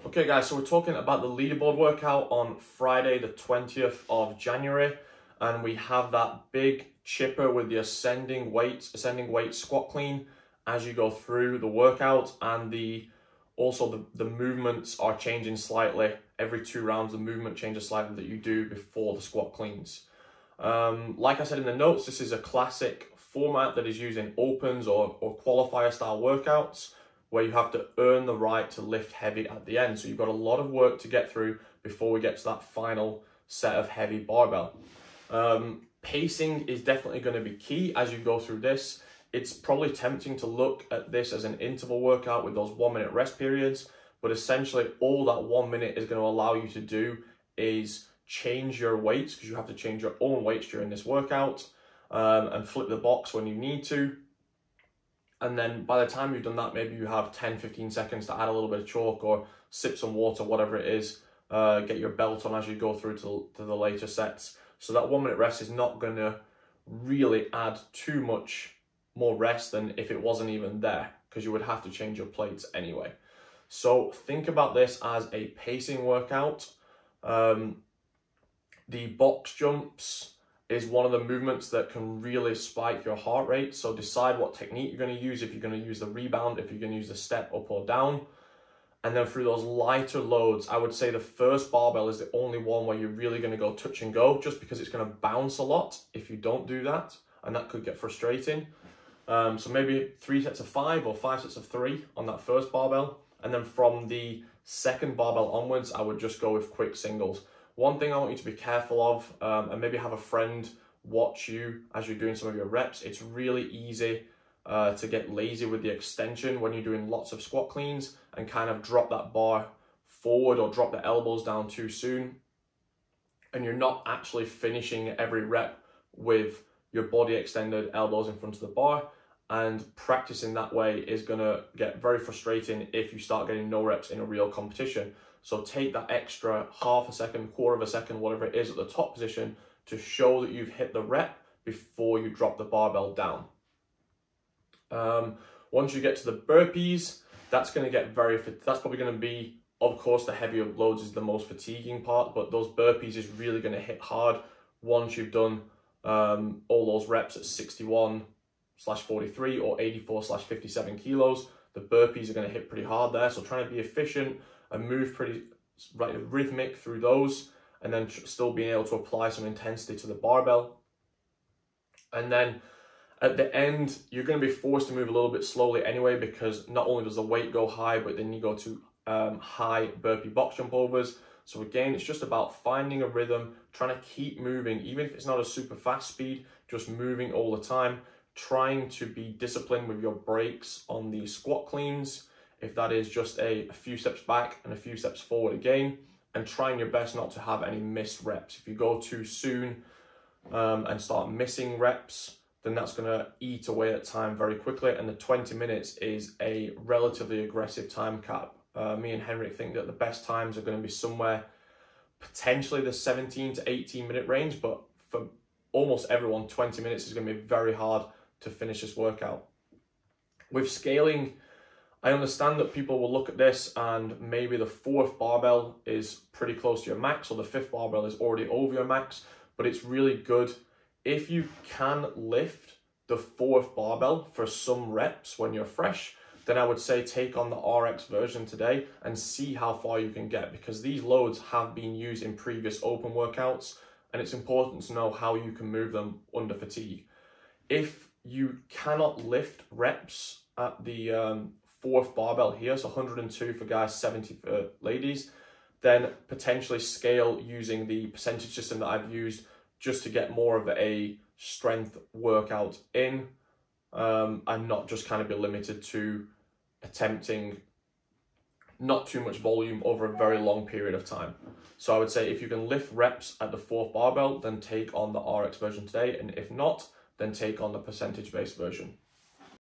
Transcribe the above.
Okay guys, so we're talking about the leaderboard workout on Friday the 20th of January, and we have that big chipper with the ascending weight squat clean as you go through the workout, and the movements are changing slightly. Every 2 rounds the movement changes slightly that you do before the squat cleans. Like I said in the notes, this is a classic format that is used in opens or qualifier style workouts, where you have to earn the right to lift heavy at the end. So you've got a lot of work to get through before we get to that final set of heavy barbell. Pacing is definitely going to be key as you go through this. It's probably tempting to look at this as an interval workout with those 1 minute rest periods, but essentially all that 1 minute is going to allow you to do is change your weights, because you have to change your own weights during this workout, and flip the box when you need to. And then by the time you've done that, maybe you have 10-15 seconds to add a little bit of chalk or sip some water, whatever it is. Get your belt on as you go through to the later sets. So that 1 minute rest is not going to really add too much more rest than if it wasn't even there, because you would have to change your plates anyway. So think about this as a pacing workout. The box jumps is one of the movements that can really spike your heart rate. So decide what technique you're going to use, if you're going to use the rebound, if you're going to use the step up or down. And then through those lighter loads, I would say the first barbell is the only one where you're really going to go touch and go, just because it's going to bounce a lot if you don't do that, and that could get frustrating. So maybe 3 sets of 5 or 5 sets of 3 on that first barbell. And then from the second barbell onwards, I would just go with quick singles. One thing I want you to be careful of, and maybe have a friend watch you as you're doing some of your reps. It's really easy to get lazy with the extension when you're doing lots of squat cleans and kind of drop that bar forward or drop the elbows down too soon. And you're not actually finishing every rep with your body extended, elbows in front of the bar. And practicing that way is going to get very frustrating if you start getting no reps in a real competition. So take that extra half a second, quarter of a second, whatever it is at the top position to show that you've hit the rep before you drop the barbell down. Once you get to the burpees, that's going to get that's probably going to be, of course, the heavier loads is the most fatiguing part, but those burpees is really going to hit hard once you've done all those reps at 61/43 or 84/57 kilos. The burpees are going to hit pretty hard there. So trying to be efficient and move pretty rhythmic through those, and then still being able to apply some intensity to the barbell. And then at the end, you're going to be forced to move a little bit slowly anyway, because not only does the weight go high, but then you go to high burpee box jump overs. So again, it's just about finding a rhythm, trying to keep moving, even if it's not a super fast speed, just moving all the time, trying to be disciplined with your breaks on the squat cleans, if that is just a few steps back and a few steps forward again, and trying your best not to have any missed reps. If you go too soon and start missing reps, then that's going to eat away at time very quickly, and the 20 minutes is a relatively aggressive time cap. Me and Henrik think that the best times are going to be somewhere potentially the 17 to 18 minute range, but for almost everyone, 20 minutes is going to be very hard to finish this workout. With scaling, I understand that people will look at this and maybe the 4th barbell is pretty close to your max, or the 5th barbell is already over your max, but it's really good if you can lift the 4th barbell for some reps when you're fresh. Then I would say take on the RX version today and see how far you can get, because these loads have been used in previous open workouts, and it's important to know how you can move them under fatigue. If you cannot lift reps at the 4th barbell here, so 102 for guys, 70 for ladies, then potentially scale using the percentage system that I've used, just to get more of a strength workout in, and not just kind of be limited to attempting not too much volume over a very long period of time. So I would say if you can lift reps at the 4th barbell, then take on the RX version today, and if not, then take on the percentage based version.